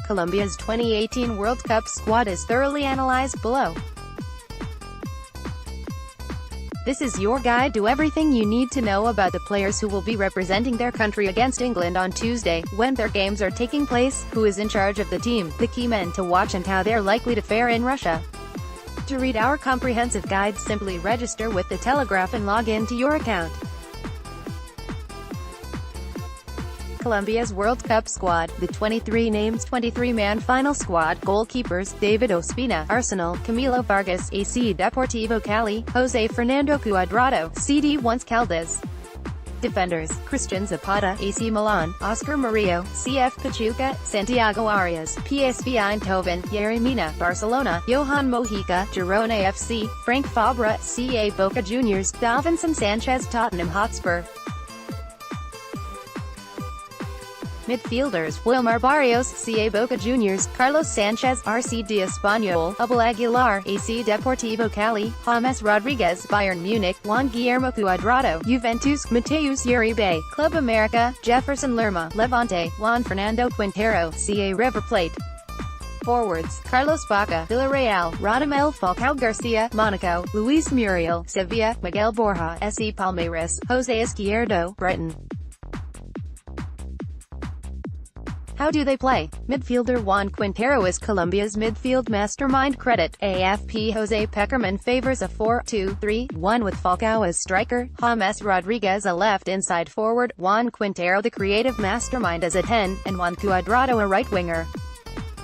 Colombia's 2018 World Cup squad is thoroughly analyzed below. This is your guide to everything you need to know about the players who will be representing their country against England on Tuesday, when their games are taking place, who is in charge of the team, the key men to watch and how they're likely to fare in Russia. To read our comprehensive guide, simply register with the Telegraph and log in to your account. Colombia's World Cup squad, the 23 names 23-man final squad. Goalkeepers: David Ospina, Arsenal; Camilo Vargas, AC Deportivo Cali; Jose Fernando Cuadrado, CD1 Caldas. Defenders: Christian Zapata, AC Milan; Oscar Murillo, CF Pachuca; Santiago Arias, PSV Eindhoven; Yerry Mina, Barcelona; Johan Mojica, Girona FC; Frank Fabra, CA Boca Juniors; Davinson Sanchez, Tottenham Hotspur. Midfielders: Wilmar Barrios, CA Boca Juniors; Carlos Sanchez, RCD Espanyol; Abel Aguilar, AC Deportivo Cali; James Rodriguez, Bayern Munich; Juan Guillermo Cuadrado, Juventus; Mateus Uribe, Club America; Jefferson Lerma, Levante; Juan Fernando Quintero, CA River Plate. Forwards: Carlos Bacca, Villarreal; Radamel Falcao Garcia, Monaco; Luis Muriel, Sevilla; Miguel Borja, SC Palmeiras; Jose Izquierdo, Brighton. How do they play? Midfielder: Juan Quintero is Colombia's midfield mastermind. Credit: AFP. Jose Pekerman favors a 4-2-3-1 with Falcao as striker, James Rodriguez a left inside forward, Juan Quintero the creative mastermind as a 10, and Juan Cuadrado a right winger.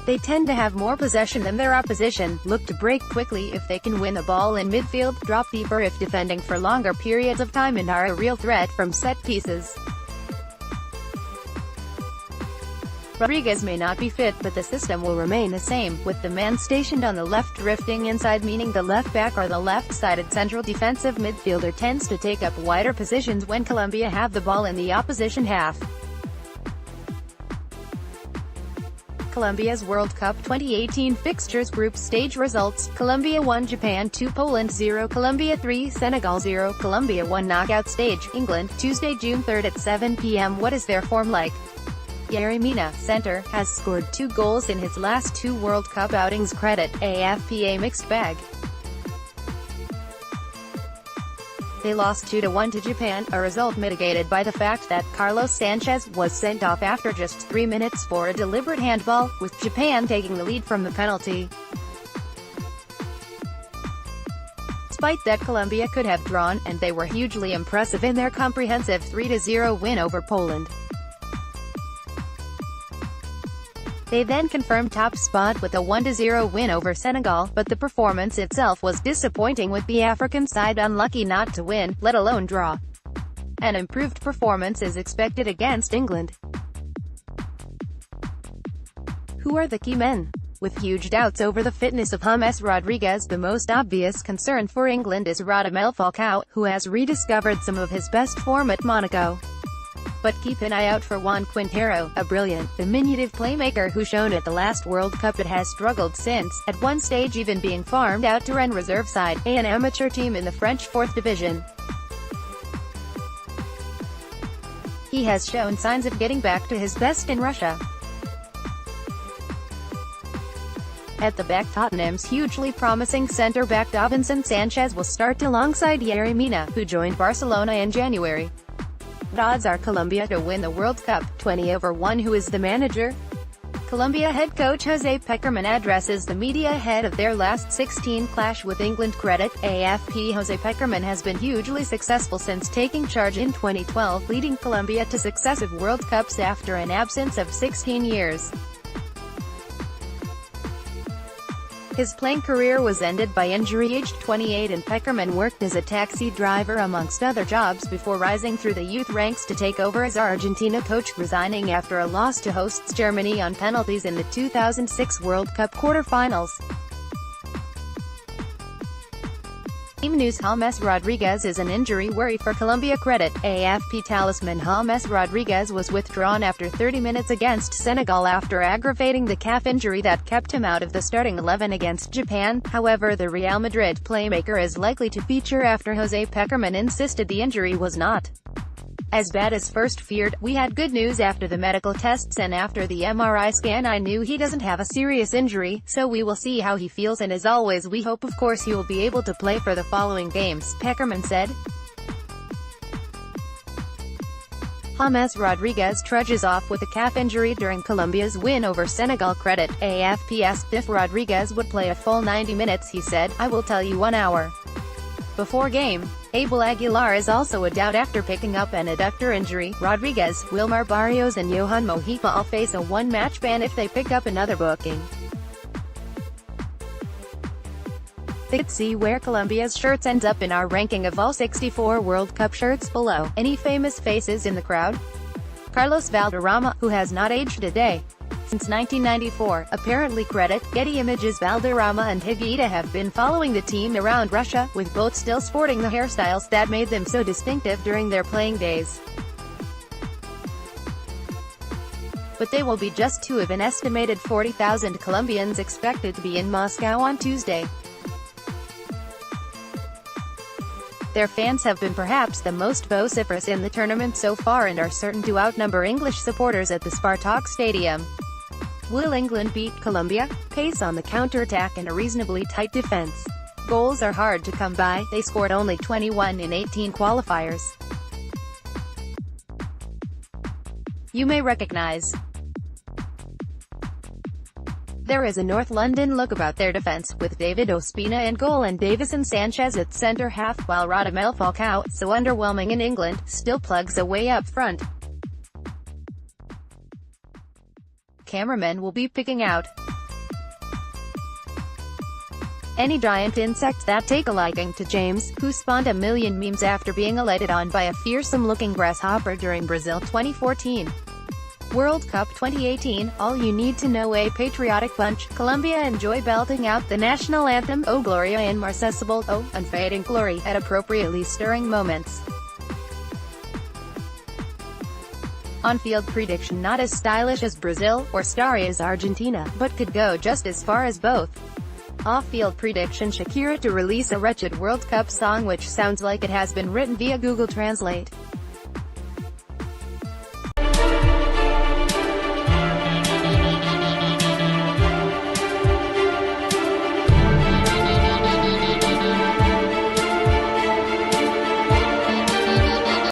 They tend to have more possession than their opposition, look to break quickly if they can win the ball in midfield, drop deeper if defending for longer periods of time, and are a real threat from set pieces. Rodriguez may not be fit, but the system will remain the same, with the man stationed on the left drifting inside, meaning the left back or the left-sided central defensive midfielder tends to take up wider positions when Colombia have the ball in the opposition half. Colombia's World Cup 2018 fixtures. Group stage results: Colombia 1, Japan 2, Poland 0, Colombia 3, Senegal 0, Colombia 1. Knockout stage: England, Tuesday, June 3 at 7 p.m. What is their form like? Yerry Mina, center, has scored 2 goals in his last 2 World Cup outings. Credit: AFP. A mixed bag. They lost 2-1 to Japan, a result mitigated by the fact that Carlos Sanchez was sent off after just 3 minutes for a deliberate handball, with Japan taking the lead from the penalty. Despite that, Colombia could have drawn, and they were hugely impressive in their comprehensive 3-0 win over Poland. They then confirmed top spot with a 1-0 win over Senegal, but the performance itself was disappointing, with the African side unlucky not to win, let alone draw. An improved performance is expected against England. Who are the key men? With huge doubts over the fitness of James Rodriguez, the most obvious concern for England is Radamel Falcao, who has rediscovered some of his best form at Monaco. But keep an eye out for Juan Quintero, a brilliant, diminutive playmaker who shone at the last World Cup but has struggled since, at one stage even being farmed out to Rennes reserve side, an amateur team in the French 4th division. He has shown signs of getting back to his best in Russia. At the back, Tottenham's hugely promising centre-back Davinson Sanchez will start alongside Yerry Mina, who joined Barcelona in January. What odds are Colombia to win the World Cup? 20/1. Who is the manager? Colombia head coach Jose Pekerman addresses the media ahead of their last 16 clash with England. Credit: AFP. Jose Pekerman has been hugely successful since taking charge in 2012, leading Colombia to successive World Cups after an absence of 16 years. His playing career was ended by injury aged 28, and Pekerman worked as a taxi driver amongst other jobs before rising through the youth ranks to take over as Argentina coach, resigning after a loss to hosts Germany on penalties in the 2006 World Cup quarter-finals. Team news: James Rodriguez is an injury worry for Colombia. Credit: AFP. Talisman: James Rodriguez was withdrawn after 30 minutes against Senegal after aggravating the calf injury that kept him out of the starting 11 against Japan. However, the Real Madrid playmaker is likely to feature after Jose Pekerman insisted the injury was not As bad as first feared, we had good news after the medical tests and after the MRI scan. I knew he doesn't have a serious injury, so we will see how he feels, and as always we hope of course he will be able to play for the following games, Peckerman said. James Rodriguez trudges off with a calf injury during Colombia's win over Senegal. Credit. AFP asked if Rodriguez would play a full 90 minutes. He said, "I will tell you 1 hour before game." Abel Aguilar is also a doubt after picking up an adductor injury. Rodriguez, Wilmar Barrios and Johan Mojica all face a one-match ban if they pick up another booking. Let's see where Colombia's shirts ends up in our ranking of all 64 World Cup shirts below. Any famous faces in the crowd? Carlos Valderrama, who has not aged a day since 1994, apparently. Credit. Getty Images. Valderrama and Higuita have been following the team around Russia, with both still sporting the hairstyles that made them so distinctive during their playing days. But they will be just two of an estimated 40,000 Colombians expected to be in Moscow on Tuesday. Their fans have been perhaps the most vociferous in the tournament so far and are certain to outnumber English supporters at the Spartak Stadium. Will England beat Colombia? Pace on the counter-attack and a reasonably tight defense. Goals are hard to come by. They scored only 21 in 18 qualifiers. You may recognize. There is a North London look about their defense, with David Ospina in goal and Davison Sanchez at centre-half, while Radamel Falcao, so underwhelming in England, still plugs away up front. Cameramen will be picking out any giant insects that take a liking to James, who spawned a million memes after being alighted on by a fearsome-looking grasshopper during Brazil 2014. World Cup 2018, all you need to know. A patriotic bunch, Colombia enjoy belting out the national anthem, O Gloria Inmarcesible, O, unfading glory, at appropriately stirring moments. On-field prediction: not as stylish as Brazil, or starry as Argentina, but could go just as far as both. Off-field prediction: Shakira to release a wretched World Cup song which sounds like it has been written via Google Translate.